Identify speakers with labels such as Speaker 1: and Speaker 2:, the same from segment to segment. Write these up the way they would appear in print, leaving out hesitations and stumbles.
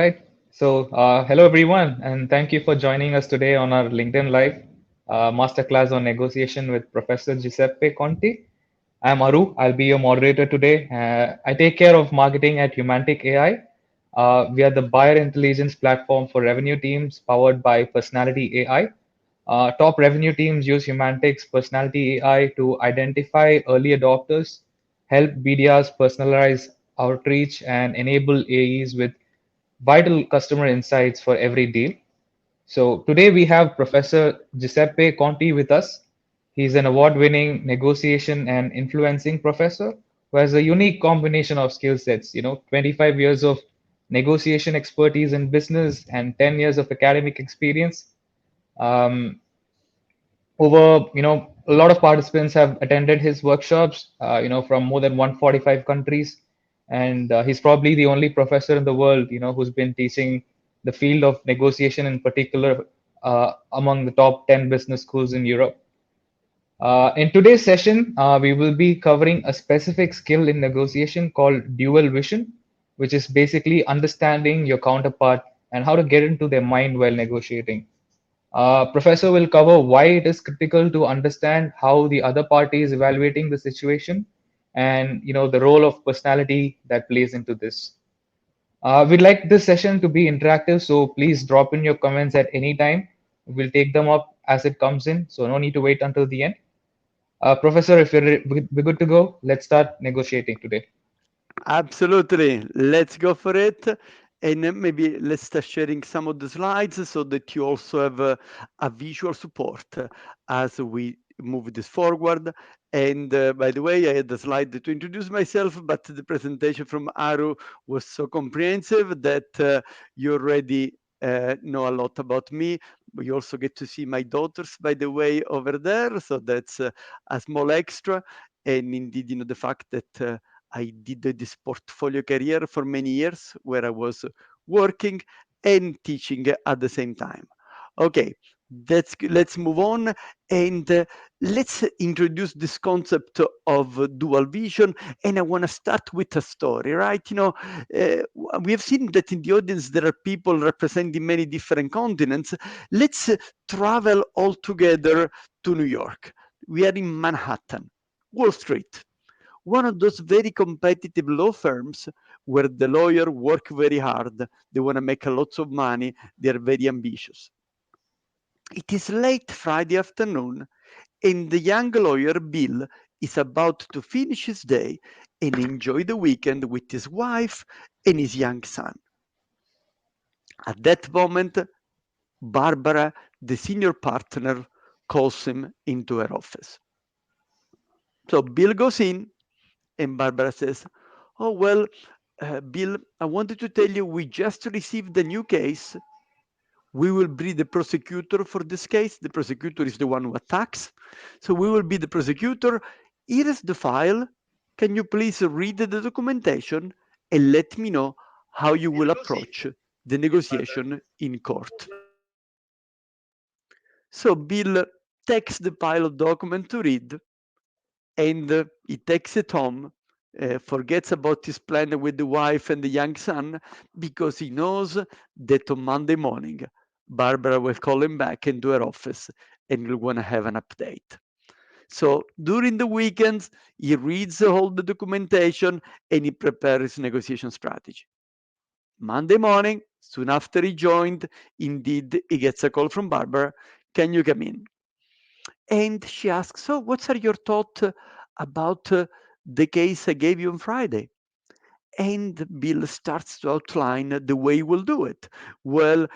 Speaker 1: Right. Hello everyone, and thank you for joining us today on our LinkedIn Live masterclass on negotiation with Professor Giuseppe Conti. I'm Aru. I'll be your moderator today. I take care of marketing at Humantic AI. We are the buyer intelligence platform for revenue teams powered by Personality AI. Top revenue teams use Humantic's Personality AI to identify early adopters, help BDRs personalize outreach, and enable AEs with vital customer insights for every deal. So today we have Professor Giuseppe Conti with us. He's an award-winning negotiation and influencing professor who has a unique combination of skill sets, 25 years of negotiation expertise in business and 10 years of academic experience. Um, a lot of participants have attended his workshops, from more than 145 countries, and he's probably the only professor in the world, who's been teaching the field of negotiation in particular among the top 10 business schools in Europe. In today's session, we will be covering a specific skill in negotiation called dual vision, which is basically understanding your counterpart and how to get into their mind while negotiating. Professor will cover why it is critical to understand how the other party is evaluating the situation and the role of personality that plays into this. We'd like this session to be interactive, so please drop in your comments at any time. We'll take them up as it comes in, so no need to wait until the end. Professor, if we're good to go, let's start negotiating today.
Speaker 2: Absolutely. Let's go for it. And maybe let's start sharing some of the slides so that you also have a visual support as we move this forward. And by the way, I had a slide to introduce myself, but the presentation from Aru was so comprehensive that you already know a lot about me. You also get to see my daughters, by the way, over there. So that's a small extra. And indeed, the fact that I did this portfolio career for many years where I was working and teaching at the same time. Okay, let's move on and let's introduce this concept of dual vision. And I want to start with a story, right? We have seen that in the audience there are people representing many different continents. Let's travel all together to New York. We are in Manhattan, Wall Street, one of those very competitive law firms where the lawyer work very hard, they want to make a lots of money, they're very ambitious. It is late Friday afternoon, and the young lawyer Bill is about to finish his day and enjoy the weekend with his wife and his young son. At that moment, Barbara, the senior partner, calls him into her office. So Bill goes in, and Barbara says, "Oh, well, Bill, I wanted to tell you we just received a new case. We will be the prosecutor for this case. The prosecutor is the one who attacks. So we will be the prosecutor. Here is the file. Can you please read the documentation and let me know how you will approach the negotiation in court?" So Bill takes the pile of document to read, and he takes it home, forgets about his plan with the wife and the young son because he knows that on Monday morning, Barbara will call him back into her office and will want to have an update. So during the weekends, he reads all the documentation and he prepares his negotiation strategy. Monday morning, soon after he joined, indeed, he gets a call from Barbara. "Can you come in?" And she asks, "So, what are your thoughts about the case I gave you on Friday?" And Bill starts to outline the way he will do it. "Well,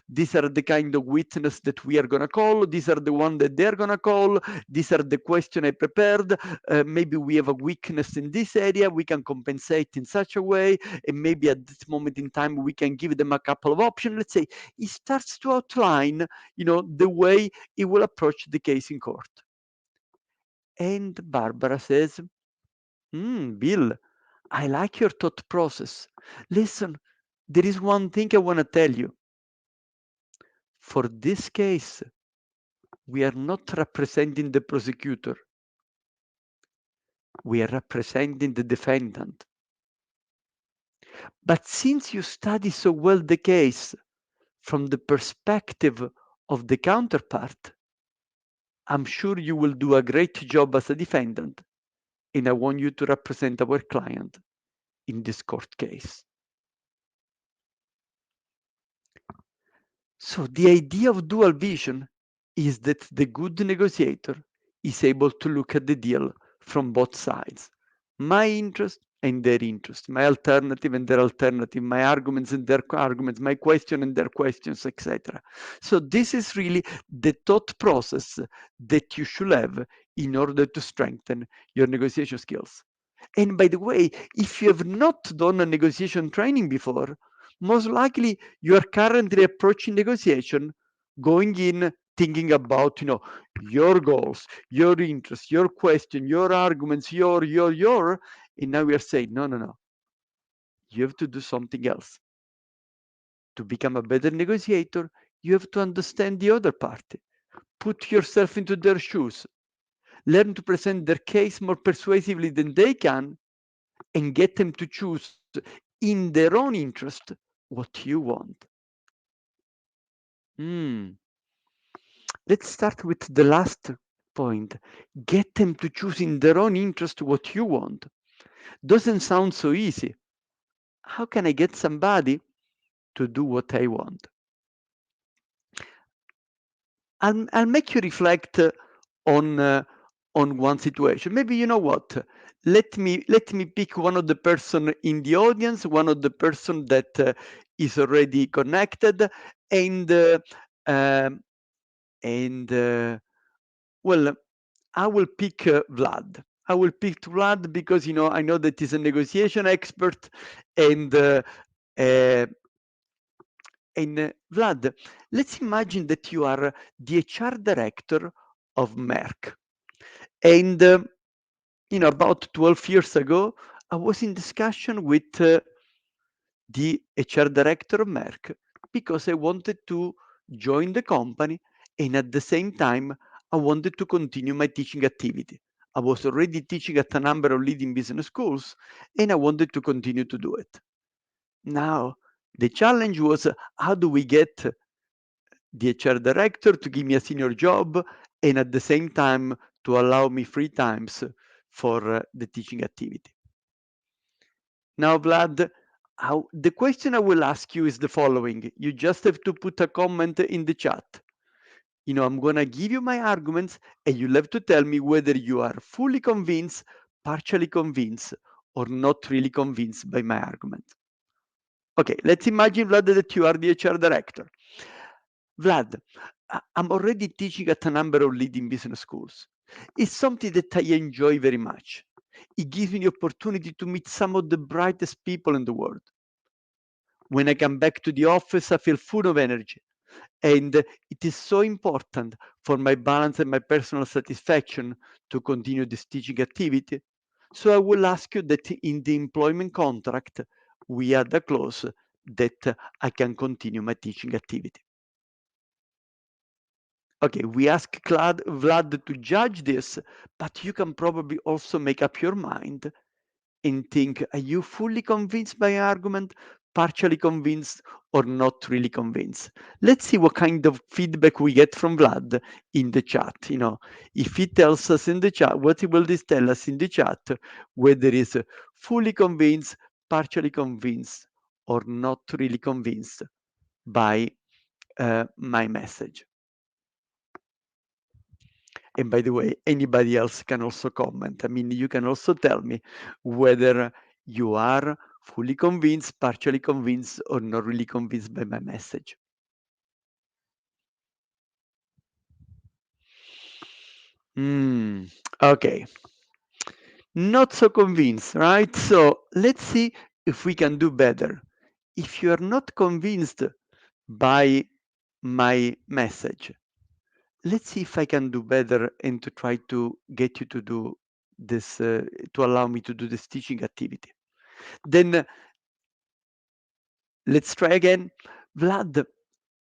Speaker 2: these are the kind of witness that we are going to call. These are the one that they're going to call. These are the question I prepared. Maybe we have a weakness in this area. We can compensate in such a way. And maybe at this moment in time, we can give them a couple of options." Let's say he starts to outline, the way he will approach the case in court. And Barbara says, Bill, I like your thought process. Listen, there is one thing I want to tell you. For this case, we are not representing the prosecutor. We are representing the defendant. But since you study so well the case from the perspective of the counterpart, I'm sure you will do a great job as a defendant, and I want you to represent our client in this court case. So the idea of dual vision is that the good negotiator is able to look at the deal from both sides. My interest and their interest, my alternative and their alternative, my arguments and their arguments, my question and their questions, etc. So this is really the thought process that you should have in order to strengthen your negotiation skills. And by the way, if you have not done a negotiation training before, most likely you are currently approaching negotiation going in thinking about your goals, your interests, your question, your arguments, your, and now we are saying no, you have to do something else. To become a better negotiator, you have to understand the other party, put yourself into their shoes, learn to present their case more persuasively than they can, and get them to choose in their own interest what you want. Hmm. Let's start with the last point. Get them to choose in their own interest what you want. Doesn't sound so easy. How can I get somebody to do what I want? I'll make you reflect on one situation. Maybe you know what? Let me pick one of the person in the audience, one of the person that is already connected, and um, and well, I will pick Vlad. I will pick Vlad because I know that he's a negotiation expert, and uh, Vlad, let's imagine that you are the HR director of Merck, and about 12 years ago, I was in discussion with the HR director of Merck because I wanted to join the company, and at the same time, I wanted to continue my teaching activity. I was already teaching at a number of leading business schools, and I wanted to continue to do it. Now, the challenge was how do we get the HR director to give me a senior job and at the same time to allow me free times for the teaching activity. Now, Vlad, the question I will ask you is the following. You just have to put a comment in the chat. I'm going to give you my arguments, and you'll have to tell me whether you are fully convinced, partially convinced, or not really convinced by my argument. Okay, let's imagine, Vlad, that you are the HR director. Vlad, I'm already teaching at a number of leading business schools. It's something that I enjoy very much. It gives me the opportunity to meet some of the brightest people in the world. When I come back to the office, I feel full of energy. And it is so important for my balance and my personal satisfaction to continue this teaching activity. So I will ask you that in the employment contract, we add a clause that I can continue my teaching activity. Okay, we ask Vlad to judge this, but you can probably also make up your mind and think, are you fully convinced by an argument, partially convinced, or not really convinced? Let's see what kind of feedback we get from Vlad in the chat. If he tells us in the chat, what he will this tell us in the chat, whether he's fully convinced, partially convinced, or not really convinced by my message. And by the way, anybody else can also comment. I mean, you can also tell me whether you are fully convinced, partially convinced, or not really convinced by my message. Okay. Not so convinced, right? So let's see if we can do better. If you are not convinced by my message, let's see if I can do better and to try to get you to do this, to allow me to do this teaching activity. Then let's try again. Vlad,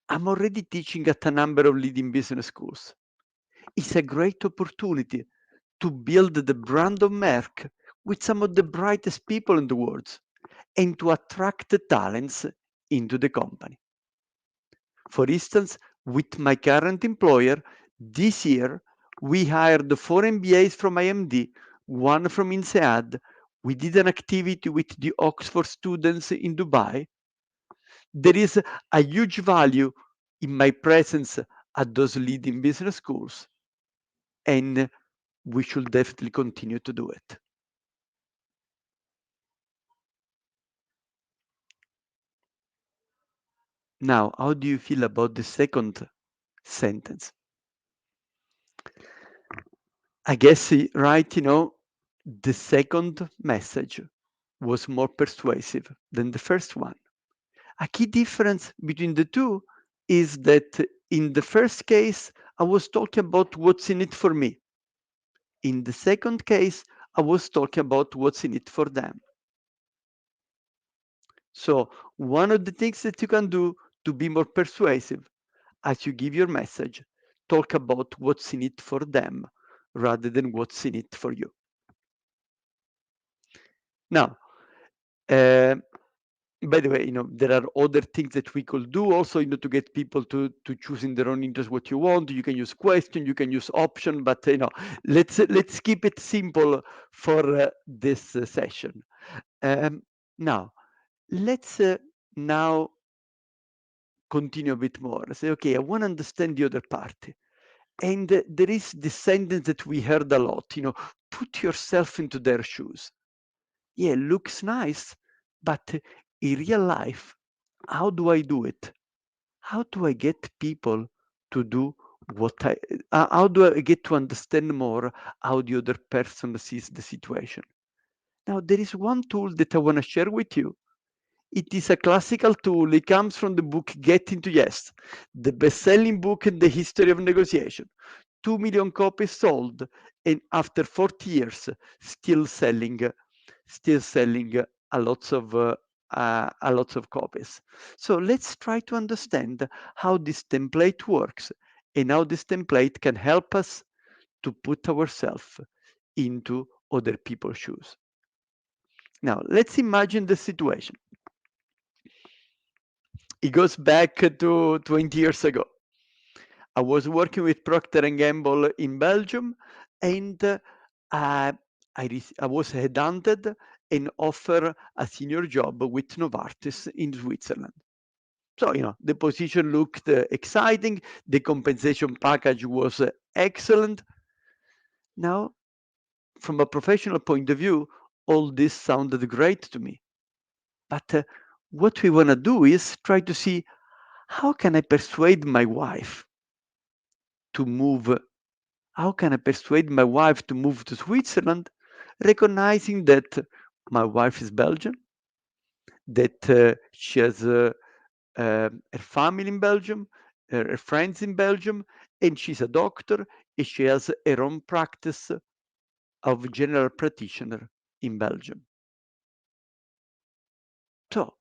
Speaker 2: I'm already teaching at a number of leading business schools. It's a great opportunity to build the brand of Merck with some of the brightest people in the world. and to attract the talents into the company. For instance, with my current employer, this year we hired 4 MBAs from IMD, one from INSEAD. We did an activity with the Oxford students in Dubai. There is a huge value in my presence at those leading business schools, and we should definitely continue to do it. Now, how do you feel about the second sentence? I guess, right, the second message was more persuasive than the first one. A key difference between the two is that in the first case, I was talking about what's in it for me. In the second case, I was talking about what's in it for them. So, one of the things that you can do to be more persuasive as you give your message, talk about what's in it for them rather than what's in it for you. Now, uh, by the way, there are other things that we could do also, to get people to choose in their own interest what you want. You can use question, you can use option, but let's keep it simple for this session. Now, let's now continue a bit more. Say, okay, I want to understand the other party. And there is this sentence that we heard a lot, put yourself into their shoes. Yeah, looks nice, but in real life, how do I do it? How do I get people to do what how do I get to understand more how the other person sees the situation? Now, there is one tool that I want to share with you. It is a classical tool. It comes from the book Get Into Yes, the best-selling book in the history of negotiation. 2 million copies sold, and after 40 years, still selling, a lots of copies. So let's try to understand how this template works and how this template can help us to put ourselves into other people's shoes. Now, let's imagine the situation. It goes back to 20 years ago. I was working with Procter and Gamble in Belgium, and I was headhunted and offered a senior job with Novartis in Switzerland. So, the position looked exciting. The compensation package was excellent. Now, from a professional point of view, all this sounded great to me. But what we want to do is try to see how can I persuade my wife to move how can I persuade my wife to move to Switzerland, recognizing that my wife is Belgian, that she has her family in Belgium, her friends in Belgium, and she's a doctor, and she has her own practice of general practitioner in Belgium. So,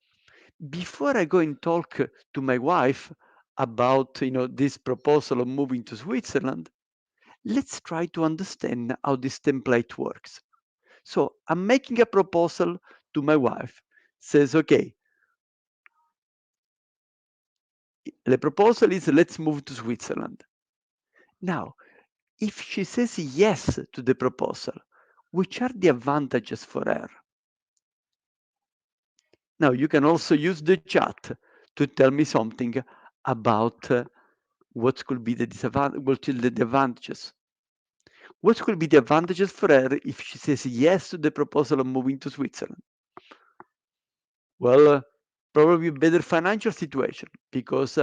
Speaker 2: before I go and talk to my wife about this proposal of moving to Switzerland, let's try to understand how this template works. So I'm making a proposal to my wife. Says, okay, the proposal is let's move to Switzerland. Now, if she says yes to the proposal, which are the advantages for her? Now, you can also use the chat to tell me something about what could be the disadvantage, what are the advantages. What could be the advantages for her if she says yes to the proposal of moving to Switzerland? Well, probably a better financial situation because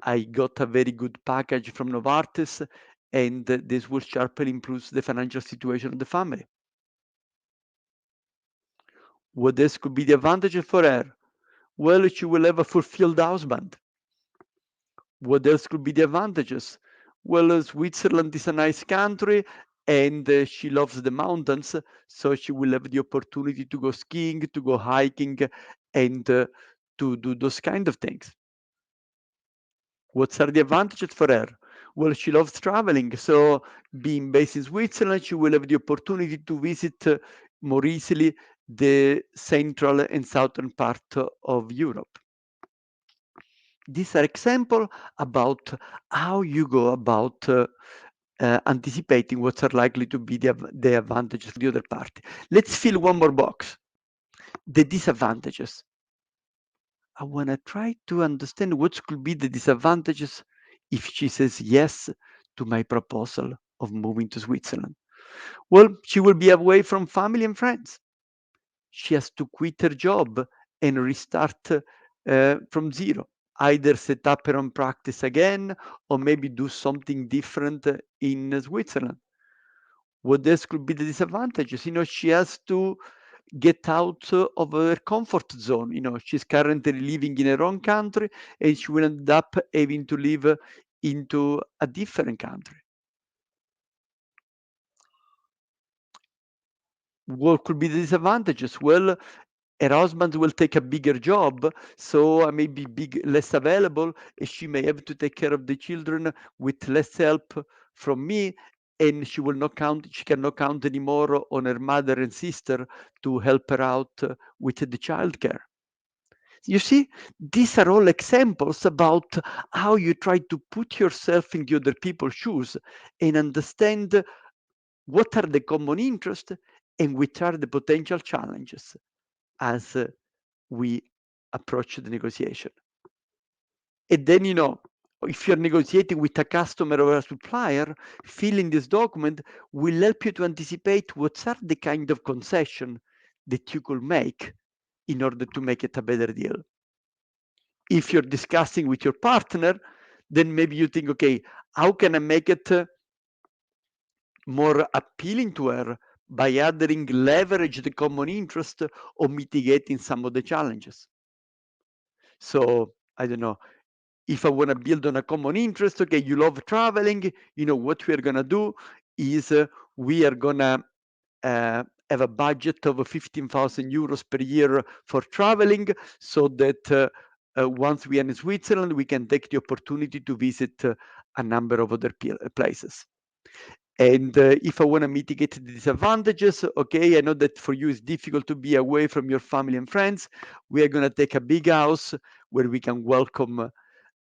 Speaker 2: I got a very good package from Novartis, and this will sharply improve the financial situation of the family. What else could be the advantage for her? Well, she will have a fulfilled husband. What else could be the advantages? Well, Switzerland is a nice country, and she loves the mountains, so she will have the opportunity to go skiing, to go hiking, and to do those kind of things. What are the advantages for her? Well, she loves traveling, so being based in Switzerland, she will have the opportunity to visit more easily the central and southern part of Europe. These are examples about how you go about anticipating what are likely to be the advantages for the other party. Let's fill one more box, the disadvantages. I want to try to understand what could be the disadvantages if she says yes to my proposal of moving to Switzerland. Well, she will be away from family and friends. She has to quit her job and restart from zero. Either set up her own practice again or maybe do something different in Switzerland. What else could be the disadvantages? She has to get out of her comfort zone. She's currently living in her own country and she will end up having to live into a different country. What could be the disadvantages? Well, her husband will take a bigger job, so I may be less available, and she may have to take care of the children with less help from me, and she cannot count anymore on her mother and sister to help her out with the childcare. You see, these are all examples about how you try to put yourself in the other people's shoes and understand what are the common interests and which are the potential challenges as we approach the negotiation. And then, if you're negotiating with a customer or a supplier, filling this document will help you to anticipate what are the kind of concession that you could make in order to make it a better deal. If you're discussing with your partner, then maybe you think, okay, how can I make it more appealing to her by adding leverage the common interest or mitigating some of the challenges? So I don't know, if I want to build on a common interest, okay, you love traveling, what we are going to do is we are going to have a budget of 15,000 euros per year for traveling so that once we are in Switzerland, we can take the opportunity to visit a number of other places. And if I want to mitigate the disadvantages, okay, I know that for you it's difficult to be away from your family and friends. We are going to take a big house where we can welcome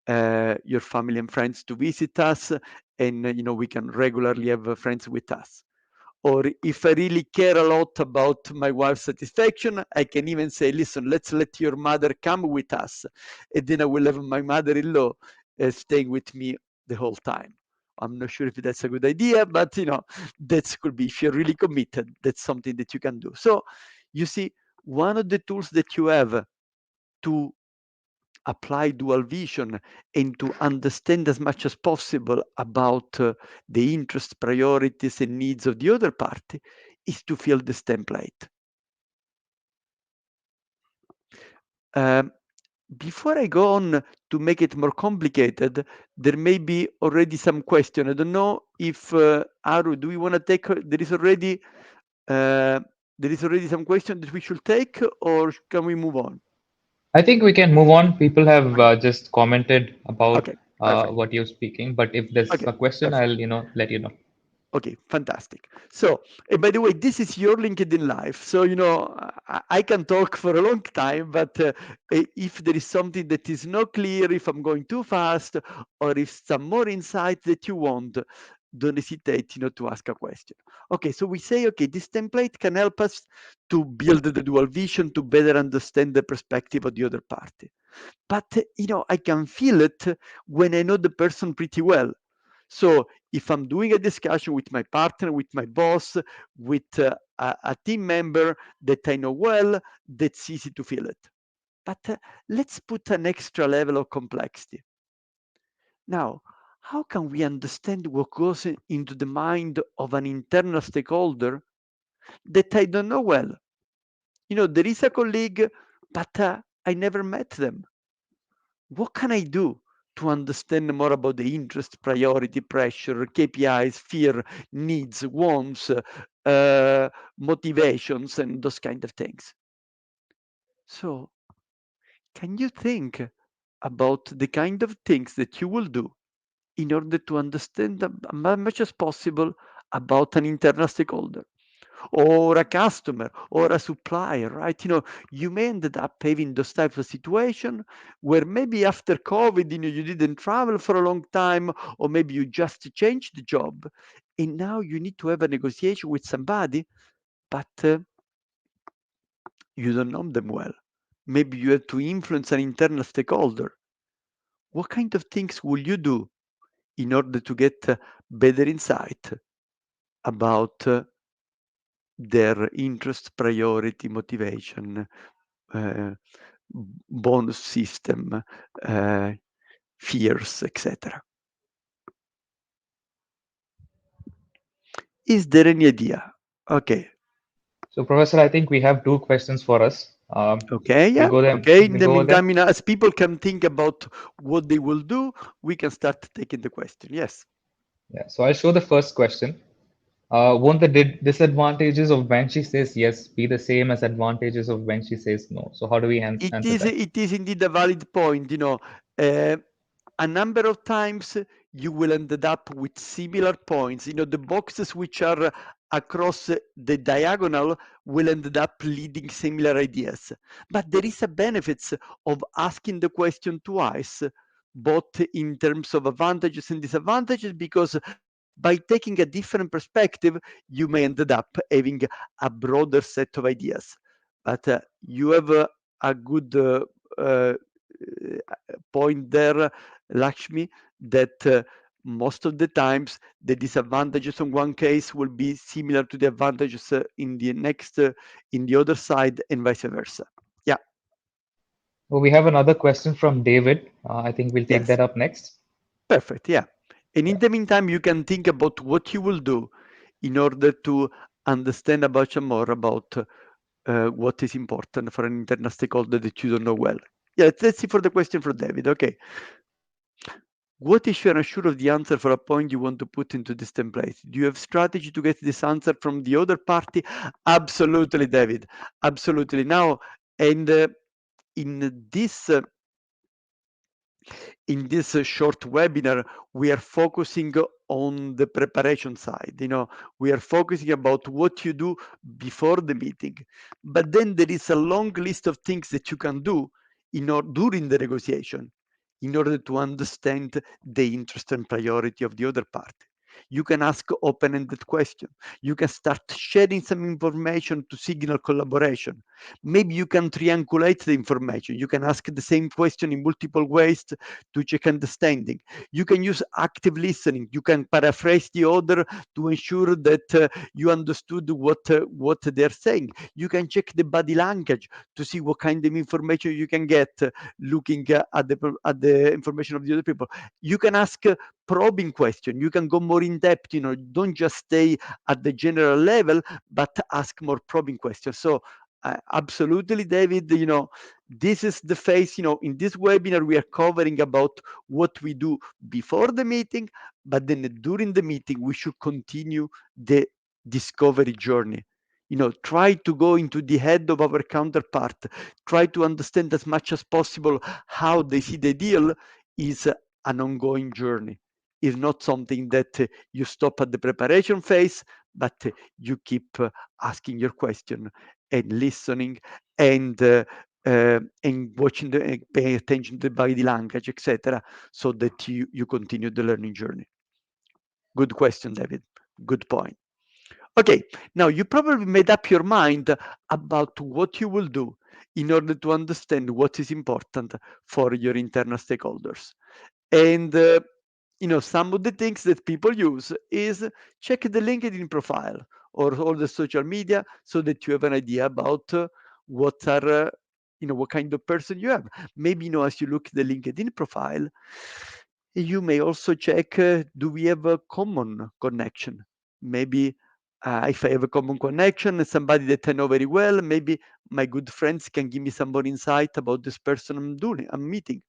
Speaker 2: your family and friends to visit us, and we can regularly have friends with us. Or if I really care a lot about my wife's satisfaction, I can even say, listen, let's let your mother come with us, and then I will have my mother-in-law staying with me the whole time. I'm not sure if that's a good idea, but that could be, if you're really committed, that's something that you can do. So you see, one of the tools that you have to apply dual vision and to understand as much as possible about the interests, priorities, and needs of the other party is to fill this template. Um, Before I go on to make it more complicated, there may be already some question. I don't know if Aru, do we want to take? Uh, there is already some question that we should take, or can we move on?
Speaker 1: I think we can move on. People have just commented about
Speaker 2: Okay, perfect.
Speaker 1: what you're speaking, but if there's
Speaker 2: Okay,
Speaker 1: a question,
Speaker 2: perfect.
Speaker 1: I'll let you know.
Speaker 2: Okay, fantastic. So, and by the way, this is your LinkedIn Live. So, I can talk for a long time, but if there is something that is not clear, if I'm going too fast, or if some more insight that you want, don't hesitate, to ask a question. Okay, so we say, okay, this template can help us to build the dual vision to better understand the perspective of the other party. But, I can feel it when I know the person pretty well. So if I'm doing a discussion with my partner, with my boss, with a team member that I know well, that's easy to feel it. But let's put an extra level of complexity. Now, how can we understand what goes into the mind of an internal stakeholder that I don't know well? There is a colleague, but I never met them. What can I do to understand more about the interest, priority, pressure, KPIs, fear, needs, wants, motivations, and those kind of things? So, can you think about the kind of things that you will do in order to understand as much as possible about an internal stakeholder? or a customer or a supplier, right? You may ended up having those types of situation where maybe after COVID, you didn't travel for a long time, or maybe you just changed the job, and now you need to have a negotiation with somebody, but you don't know them well. Maybe you have to influence an internal stakeholder. What kind of things will you do in order to get better insight about their interest, priority, motivation, uh, bonus system, uh, fears, etc. Is there any idea? Okay.
Speaker 1: So, Professor, I think we have two questions for us.
Speaker 2: Okay,
Speaker 1: We'll
Speaker 2: yeah.
Speaker 1: go them.
Speaker 2: Okay. In
Speaker 1: We'll
Speaker 2: the
Speaker 1: go over them.
Speaker 2: meantime, as people can think about what they will do, we can start taking the question. Yes.
Speaker 1: Yeah. So I'll show the first question. Won't the disadvantages of when she says yes be the same as advantages of when she says no? So how do we
Speaker 2: It
Speaker 1: answer
Speaker 2: is
Speaker 1: that?
Speaker 2: it is indeed a valid point. Uh, a number of times you will end up with similar points. The boxes which are across the diagonal will end up leading similar ideas. But there is a benefits of asking the question twice, both in terms of advantages and disadvantages, because by taking a different perspective, you may end up having a broader set of ideas. But you have a good point there, Lakshmi, that most of the times the disadvantages in one case will be similar to the advantages in the other side, and vice versa. Yeah,
Speaker 1: Well, we have another question from David. I think we'll take
Speaker 2: yes,
Speaker 1: that up next.
Speaker 2: perfect. Yeah. And in
Speaker 1: Yeah.
Speaker 2: the meantime, you can think about what you will do in order to understand about more about what is important for an internal stakeholder that you don't know well. Yeah, let's see for the question from David. Okay. What if you're unsure of the answer for a point you want to put into this template? Do you have strategy to get this answer from the other party? Absolutely, David. Absolutely. Now, and in this uh, in this short webinar, we are focusing on the preparation side. We are focusing about what you do before the meeting. But then there is a long list of things that you can do during the negotiation in order to understand the interest and priority of the other party. You can ask open-ended questions. You can start sharing some information to signal collaboration. Maybe you can triangulate the information. You can ask the same question in multiple ways to check understanding. You can use active listening. You can paraphrase the other to ensure that you understood what they're saying. You can check the body language to see what kind of information you can get looking at the information of the other people. You can ask probing question. You can go more in depth. Don't just stay at the general level, but ask more probing questions. So absolutely, David, this is the phase. In this webinar we are covering about what we do before the meeting, but then during the meeting we should continue the discovery journey. Try to go into the head of our counterpart, try to understand as much as possible how they see the deal. Is an ongoing journey. Is not something that you stop at the preparation phase, but you keep asking your question and listening, and watching paying attention to the body language, etc., so that you continue the learning journey. Good question, David. Good point. Okay, now you probably made up your mind about what you will do in order to understand what is important for your internal stakeholders. And some of the things that people use is check the LinkedIn profile or all the social media so that you have an idea about what are what kind of person you have. Maybe as you look at the LinkedIn profile, you may also check, do we have a common connection? Maybe if I have a common connection, somebody that I know very well, maybe my good friends can give me some more insight about this person I'm meeting.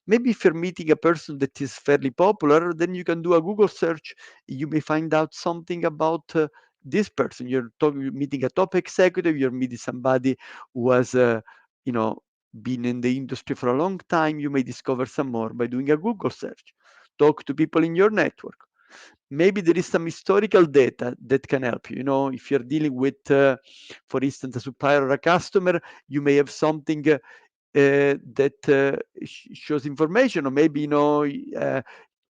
Speaker 2: Maybe if you're meeting a person that is fairly popular, then you can do a Google search. You may find out something about this person. You're meeting a top executive, you're meeting somebody who has, you know, been in the industry for a long time. You may discover some more by doing a Google search. Talk to people in your network. maybe there is some historical data that can help you. You know, if you're dealing with, for instance, a supplier or a customer, you may have something that shows information, or maybe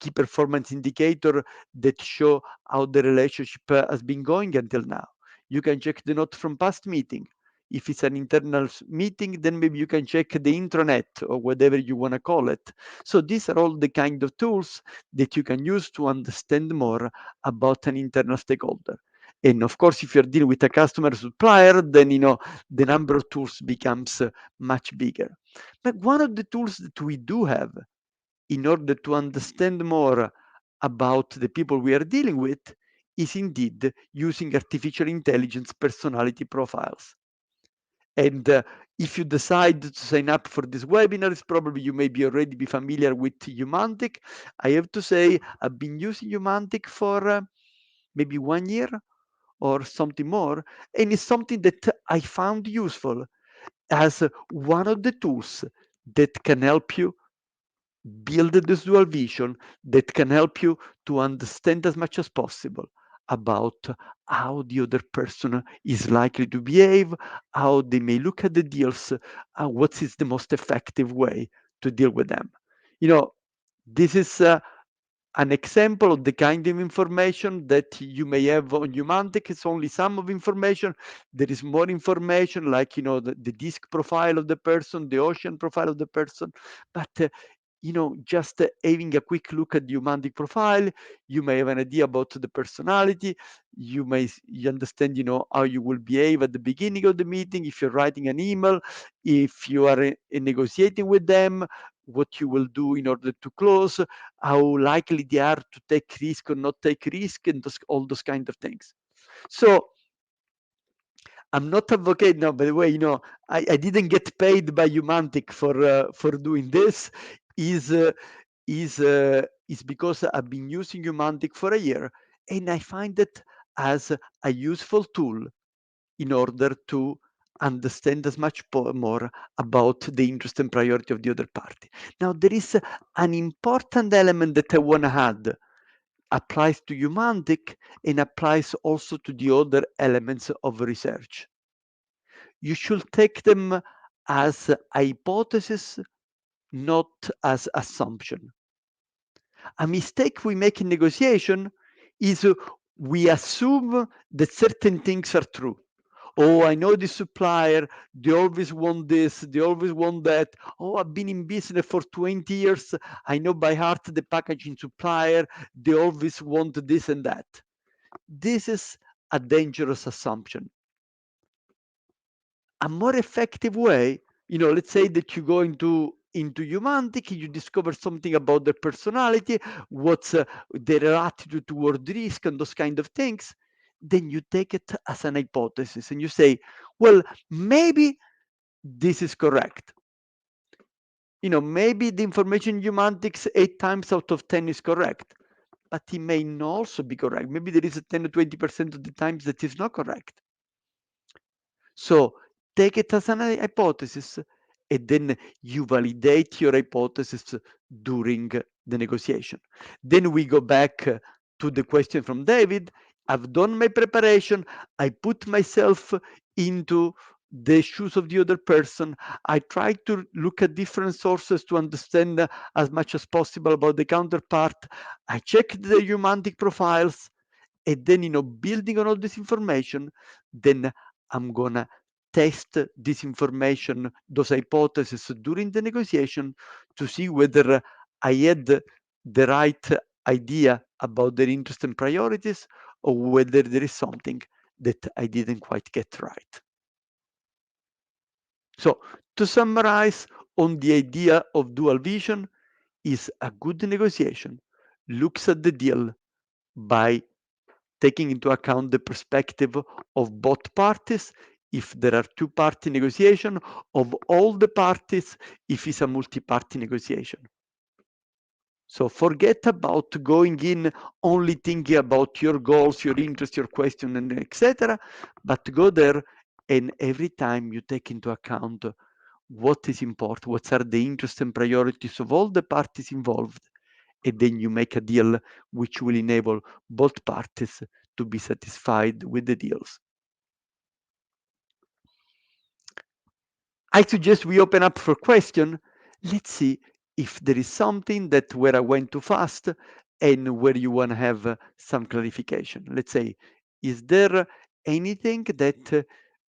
Speaker 2: key performance indicator that show how the relationship has been going until now. You can check the note from past meeting. If it's an internal meeting, then maybe you can check the intranet or whatever you want to call it. So these are all the kind of tools that you can use to understand more about an internal stakeholder. And of course, if you're dealing with a customer supplier, then the number of tools becomes much bigger. But one of the tools that we do have in order to understand more about the people we are dealing with is indeed using artificial intelligence personality profiles. And if you decide to sign up for this webinar, it's probably you may be already be familiar with Humantic. I have to say, I've been using Humantic for maybe 1 year or something more, and it's something that I found useful as one of the tools that can help you build this dual vision, that can help you to understand as much as possible about how the other person is likely to behave, how they may look at the deals, what is the most effective way to deal with them. You know, this is an example of the kind of information that you may have on Humantic. It's only some of information. There is more information, like the disk profile of the person, the ocean profile of the person. But just having a quick look at the Humantic profile, you may have an idea about the personality. You understand, how you will behave at the beginning of the meeting. If you're writing an email, if you are negotiating with them, what you will do in order to close, how likely they are to take risk or not take risk, and all those kind of things. So I'm not advocate now. By the way, I didn't get paid by Humantic for doing this. Is is because I've been using Humantic for a year, and I find it as a useful tool in order to understand as much more about the interest and priority of the other party. Now, there is an important element that I want to add, applies to Humantic and applies also to the other elements of research. You should take them as hypothesis, not as assumption. A mistake we make in negotiation is we assume that certain things are true. Oh, I know the supplier, they always want this, they always want that. Oh, I've been in business for 20 years. I know by heart the packaging supplier, they always want this and that. This is a dangerous assumption. A more effective way, let's say that you go into Humantic, you discover something about their personality, what's their attitude toward risk and those kind of things, then you take it as an hypothesis and you say, well, maybe this is correct. Maybe the information in Humantics 8 times out of 10 is correct, but it may not also be correct. Maybe there is a 10 or 20% of the times that is not correct. So take it as an hypothesis, and then you validate your hypothesis during the negotiation. Then we go back to the question from David. I've done my preparation. I put myself into the shoes of the other person. I try to look at different sources to understand as much as possible about the counterpart. I check the Humantic profiles, and then building on all this information, then I'm gonna test this information, those hypotheses during the negotiation, to see whether I had the right idea about their interest and priorities, or whether there is something that I didn't quite get right. So to summarize on the idea of dual vision, is a good negotiation looks at the deal by taking into account the perspective of both parties, if there are two-party negotiation, of all the parties, if it's a multi-party negotiation. So forget about going in only thinking about your goals, your interest, your question, and etc. But go there, and every time you take into account what is important, what are the interests and priorities of all the parties involved, and then you make a deal which will enable both parties to be satisfied with the deals. I suggest we open up for question. Let's see if there is something that where I went too fast and where you want to have some clarification. Let's say, is there anything that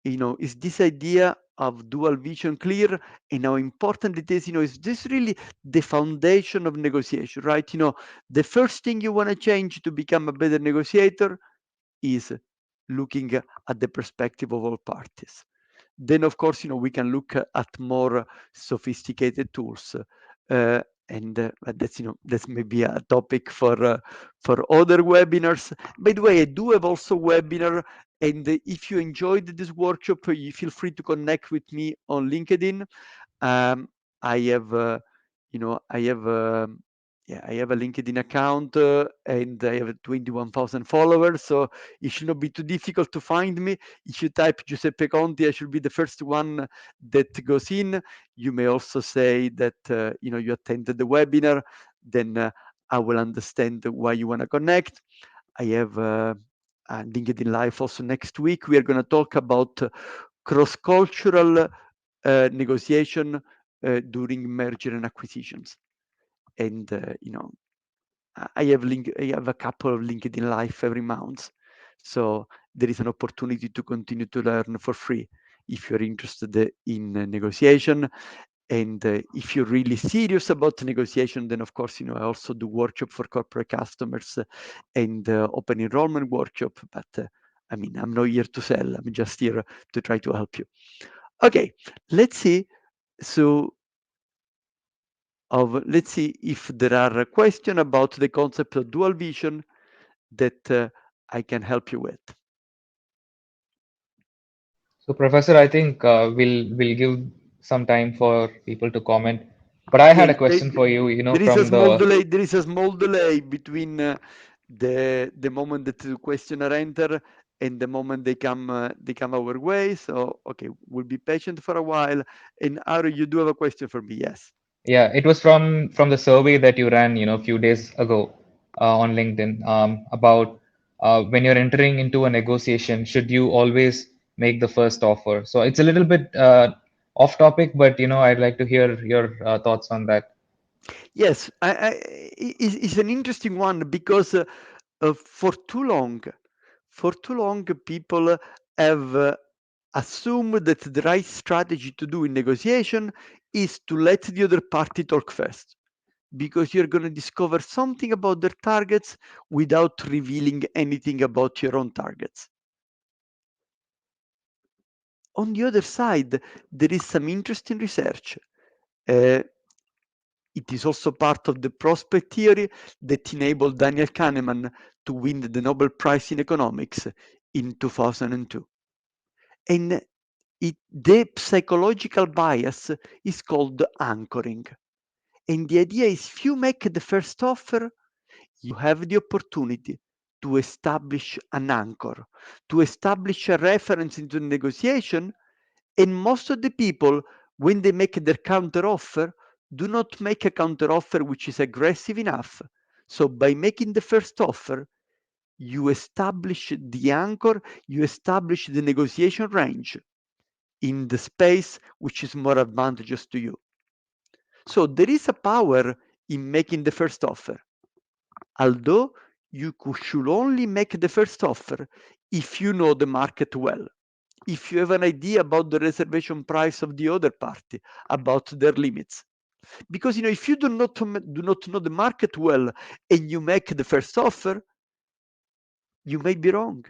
Speaker 2: is this idea of dual vision clear, and how important it is? Is this really the foundation of negotiation, right? The first thing you want to change to become a better negotiator is looking at the perspective of all parties. Then, of course, we can look at more sophisticated tools, but that's maybe a topic for other webinars. By the way, I do have also webinar, and if you enjoyed this workshop, you feel free to connect with me on LinkedIn. um, I have, I have, yeah, I have a LinkedIn account, and I have 21,000 followers, so it should not be too difficult to find me. If you type Giuseppe Conti, I should be the first one that goes in. You may also say that, you attended the webinar, then I will understand why you want to connect. I have a LinkedIn Live also next week. We are going to talk about cross-cultural negotiation during merger and acquisitions. And I have a couple of LinkedIn Live every month, so there is an opportunity to continue to learn for free if you're interested in negotiation. And if you're really serious about negotiation, then of course, I also do workshop for corporate customers and open enrollment workshop. But I'm not here to sell. I'm just here to try to help you. Okay, let's see. So, let's see if there are questions about the concept of dual vision that I can help you with.
Speaker 1: So, Professor, I think we'll give some time for people to comment. But I
Speaker 2: Yeah,
Speaker 1: had a question for you,
Speaker 2: there is a
Speaker 1: from
Speaker 2: small
Speaker 1: the
Speaker 2: delay. There is a small delay between the moment that the questioner enter and the moment they come our way. So okay, we'll be patient for a while. And Ari, you do have a question for me? Yes.
Speaker 1: Yeah, it was from the survey that you ran, a few days ago on LinkedIn, about when you're entering into a negotiation, should you always make the first offer? So it's a little bit off topic, but I'd like to hear your thoughts on that.
Speaker 2: Yes, it's an interesting one because for too long, people have assumed that the right strategy to do in negotiation is to let the other party talk first, because you're going to discover something about their targets without revealing anything about your own targets. On the other side, there is some interesting research. Uh, It is also part of the prospect theory that enabled Daniel Kahneman to win the Nobel Prize in Economics in 2002. And the psychological bias is called anchoring. And the idea is if you make the first offer, you have the opportunity to establish an anchor, to establish a reference into the negotiation. And most of the people, when they make their counter offer, do not make a counter offer which is aggressive enough. So by making the first offer, you establish the anchor, you establish the negotiation range in the space which is more advantageous to you. So there is a power in making the first offer, although you should only make the first offer if you know the market well, if you have an idea about the reservation price of the other party, about their limits. Because if you do not know the market well and you make the first offer, you may be wrong.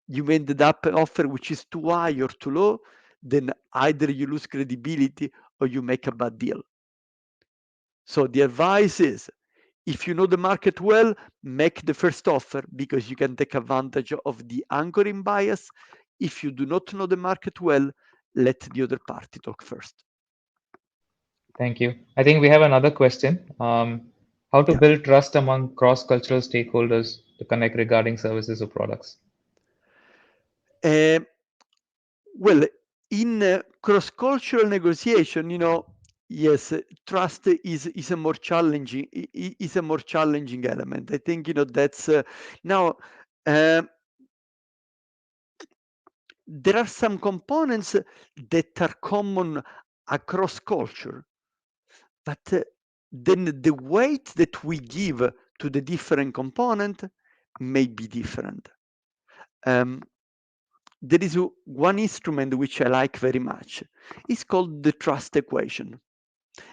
Speaker 2: You may end up an offer which is too high or too low, then either you lose credibility or you make a bad deal. So the advice is, if you know the market well, make the first offer because you can take advantage of the anchoring bias. If you do not know the market well, let the other party talk first.
Speaker 1: Thank you. I think we have another question. How to
Speaker 2: Yeah.
Speaker 1: build trust among cross-cultural stakeholders to connect regarding services or products?
Speaker 2: Uh, well, in cross-cultural negotiation, Yes, trust is a more challenging is a more challenging element. I think that's now uh, there are some components that are common across culture, but then the weight that we give to the different component may be different. Um, there is one instrument which I like very much. It's called the trust equation.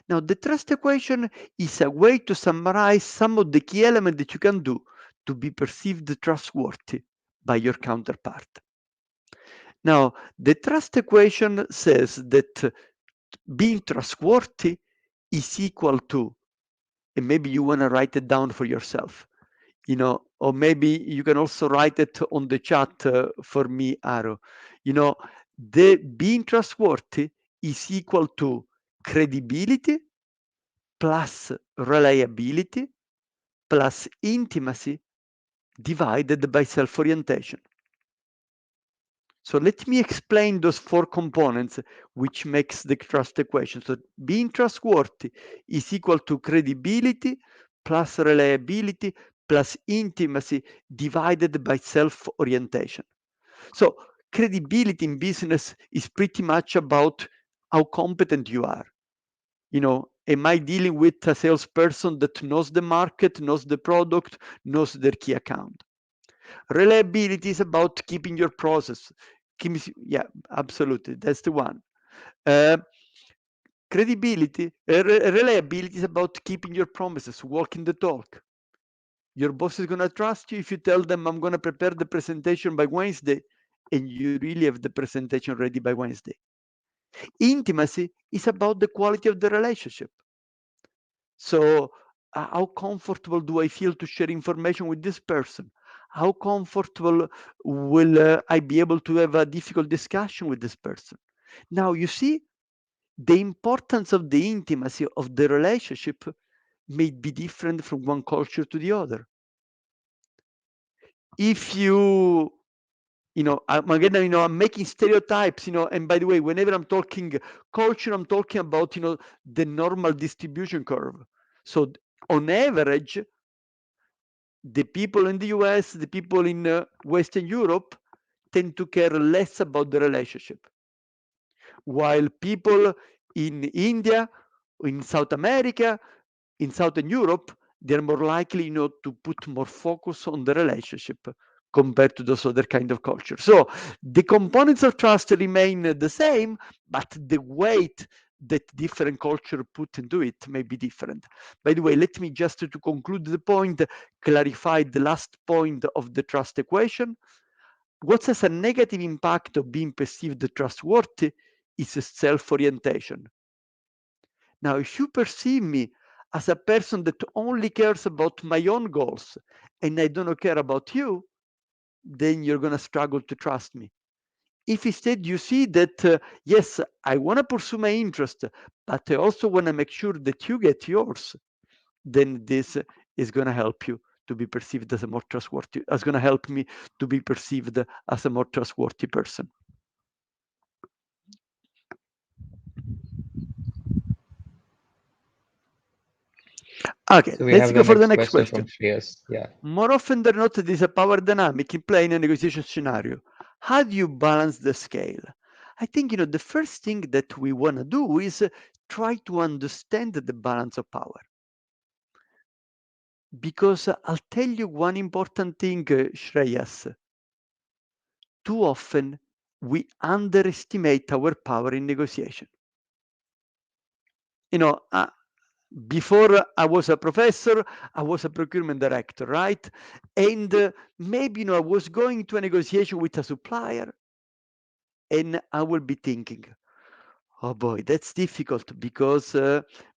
Speaker 2: Now, the trust equation is a way to summarize some of the key elements that you can do to be perceived trustworthy by your counterpart. Now, the trust equation says that being trustworthy is equal to, and maybe you want to write it down for yourself, or maybe you can also write it on the chat for me, Aro. The being trustworthy is equal to credibility plus reliability plus intimacy divided by self-orientation. So let me explain those four components which makes the trust equation. So being trustworthy is equal to credibility plus reliability plus intimacy divided by self-orientation. So credibility in business is pretty much about how competent you are. Am I dealing with a salesperson that knows the market, knows the product, knows their key account? Reliability is about keeping your process. Yeah, absolutely. That's the one. Uh, reliability is about keeping your promises, walking the talk. Your boss is going to trust you if you tell them, I'm going to prepare the presentation by Wednesday, and you really have the presentation ready by Wednesday. Intimacy is about the quality of the relationship. So, how comfortable do I feel to share information with this person? How comfortable will I be able to have a difficult discussion with this person? Now, you see, the importance of the intimacy of the relationship may be different from one culture to the other. If again, I'm making stereotypes, and by the way, whenever I'm talking culture, I'm talking about, the normal distribution curve. So on average, the people in the US, the people in Western Europe tend to care less about the relationship. While people in India, in South America, in Southern Europe, they're more likely, to put more focus on the relationship compared to those other kind of culture. So the components of trust remain the same, but the weight that different culture put into it may be different. By the way, let me just to conclude the point, clarify the last point of the trust equation. What has a negative impact of being perceived trustworthy is self-orientation. Now, if you perceive me as a person that only cares about my own goals and I don't care about you, then you're going to struggle to trust me. If instead you see that, yes, I want to pursue my interest, but I also want to make sure that you get yours, then this is going to help you to be perceived as a more trustworthy, is going to help me to be perceived as a more trustworthy person. Okay,
Speaker 1: So we
Speaker 2: let's
Speaker 1: have
Speaker 2: go
Speaker 1: the
Speaker 2: for the
Speaker 1: next
Speaker 2: next
Speaker 1: question from
Speaker 2: question.
Speaker 1: Shreyas. Yeah.
Speaker 2: More often than not, there is a power dynamic in play in a negotiation scenario. How do you balance the scale? I think the first thing that we want to do is try to understand the balance of power. Because I'll tell you one important thing, Shreyas. Too often we underestimate our power in negotiation. You know, uh, Before I was a professor, I was a procurement director, right? And maybe I was going to a negotiation with a supplier, and I will be thinking, oh boy, that's difficult because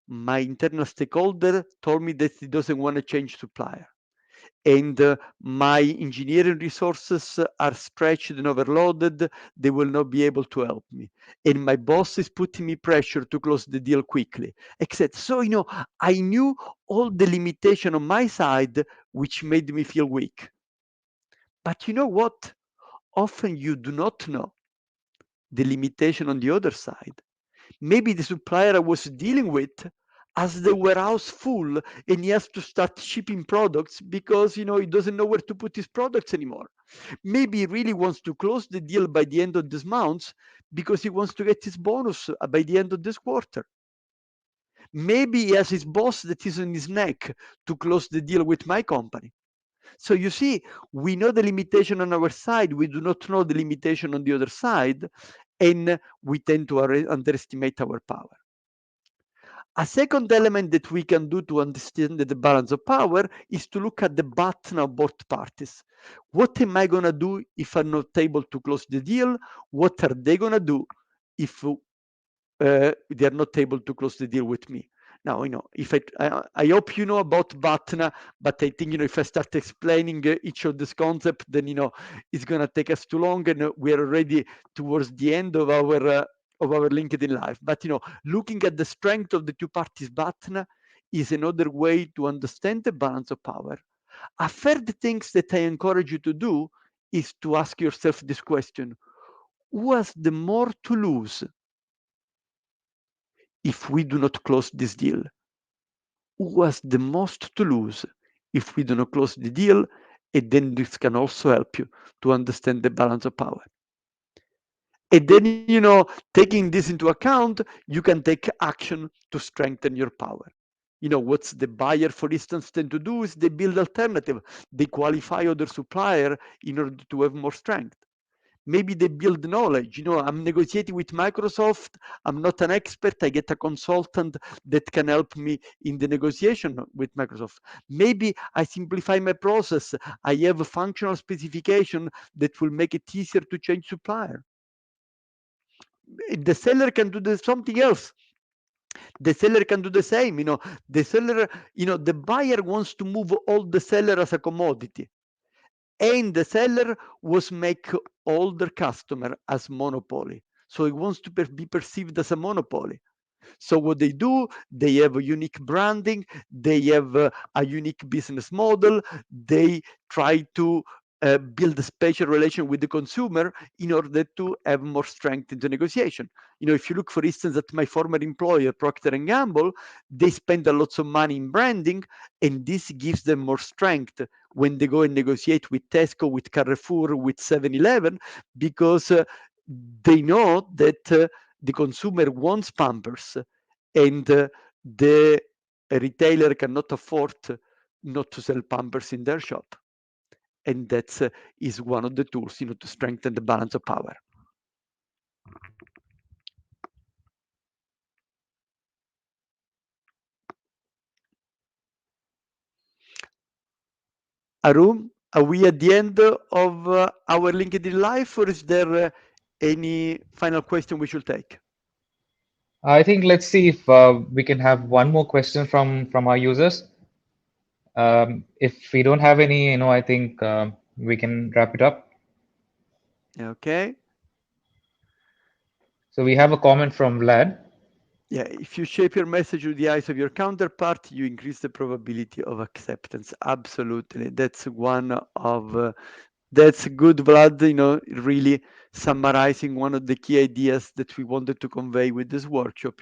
Speaker 2: my internal stakeholder told me that he doesn't want to change supplier. And my engineering resources are stretched and overloaded. They will not be able to help me. And my boss is putting me pressure to close the deal quickly, etc. So, I knew all the limitation on my side, which made me feel weak. But you know what? Often you do not know the limitation on the other side. Maybe the supplier I was dealing with has the warehouse full and he has to start shipping products because he doesn't know where to put his products anymore. Maybe he really wants to close the deal by the end of this month because he wants to get his bonus by the end of this quarter. Maybe he has his boss that is on his neck to close the deal with my company. So you see, we know the limitation on our side, we do not know the limitation on the other side, and we tend to underestimate our power. A second element that we can do to understand the balance of power is to look at the button of both parties. What am I going to do if I'm not able to close the deal? What are they going to do if they are not able to close the deal with me? Now, if I hope you know about Batna, but I think, if I start explaining each of this concept, then, it's going to take us too long and we are already towards the end of our LinkedIn life. But, looking at the strength of the two parties Batna is another way to understand the balance of power. A third thing that I encourage you to do is to ask yourself this question: who has the more to lose if we do not close this deal? Who has the most to lose if we do not close the deal? And then this can also help you to understand the balance of power. And then, taking this into account, you can take action to strengthen your power. What's the buyer, for instance, tend to do is they build alternative. They qualify other supplier in order to have more strength. Maybe they build knowledge. I'm negotiating with Microsoft. I'm not an expert. I get a consultant that can help me in the negotiation with Microsoft. Maybe I simplify my process. I have a functional specification that will make it easier to change supplier. The seller can do something else. The seller can do the same. The seller, the buyer wants to move all the seller as a commodity. And the seller was make all the customer as monopoly. So he wants to be perceived as a monopoly. So what they do, they have a unique branding, they have a unique business model, they try to build a special relation with the consumer in order to have more strength in the negotiation. If you look, for instance, at my former employer, Procter & Gamble, they spend a lot of money in branding, and this gives them more strength when they go and negotiate with Tesco, with Carrefour, with 7-Eleven, because they know that the consumer wants Pampers, and the retailer cannot afford not to sell Pampers in their shop. And that is one of the tools, to strengthen the balance of power. Arun, are we at the end of our LinkedIn Live, or is there any final question we should take?
Speaker 1: I think let's see if we can have one more question from our users. If we don't have any, I think we can wrap it up.
Speaker 2: Okay.
Speaker 1: So we have a comment from Vlad.
Speaker 2: Yeah, if you shape your message with the eyes of your counterpart, you increase the probability of acceptance. Absolutely. That's one of that's good, Vlad, really summarizing one of the key ideas that we wanted to convey with this workshop.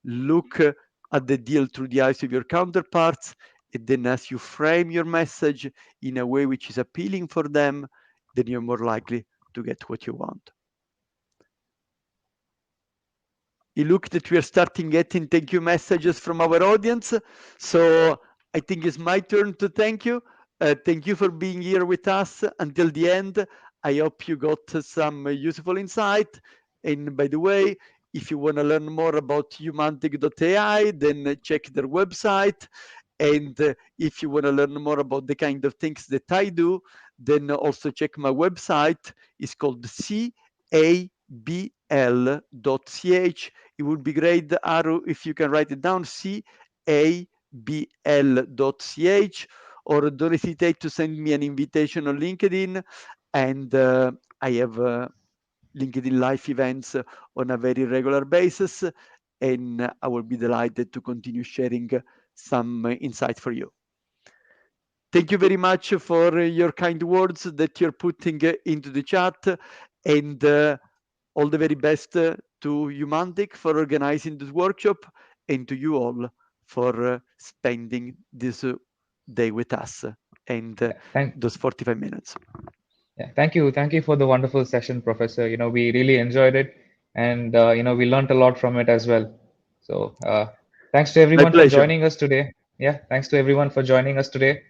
Speaker 2: Look at the deal through the eyes of your counterparts, and then as you frame your message in a way which is appealing for them, then you're more likely to get what you want. You look that we are starting getting thank you messages from our audience. So I think it's my turn to thank you. Thank you for being here with us until the end. I hope you got some useful insight. And by the way, if you want to learn more about humantic.ai, then check their website. And if you want to learn more about the kind of things that I do, then also check my website. It's called cabl.ch. It would be great, Aru, if you can write it down, cabl.ch, or don't hesitate to send me an invitation on LinkedIn. And I have LinkedIn Live events on a very regular basis, and I will be delighted to continue sharing some insight for you. Thank you very much for your kind words that you're putting into the chat, and all the very best to to Humantic for organizing this workshop and to you all for spending this day with us and
Speaker 1: Yeah, thank
Speaker 2: those 45 minutes.
Speaker 1: Yeah, thank you for the wonderful session, Professor. We really enjoyed it, and we learned a lot from it as well. So, thanks to
Speaker 2: My
Speaker 1: everyone for
Speaker 2: pleasure.
Speaker 1: joining us today. Yeah, thanks to everyone for joining us today.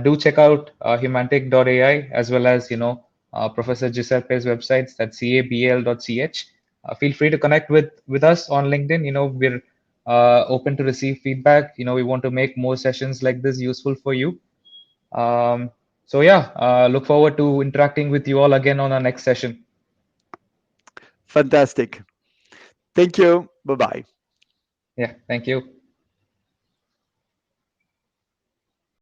Speaker 1: Do check out humantic.ai as well as Professor Giuseppe's websites. That's cabl.ch. Feel free to connect with us on LinkedIn. We're open to receive feedback. We want to make more sessions like this useful for you. Um, so yeah, look forward to interacting with you all again on our next session.
Speaker 2: Fantastic. Thank you. Bye bye.
Speaker 1: Yeah, thank you.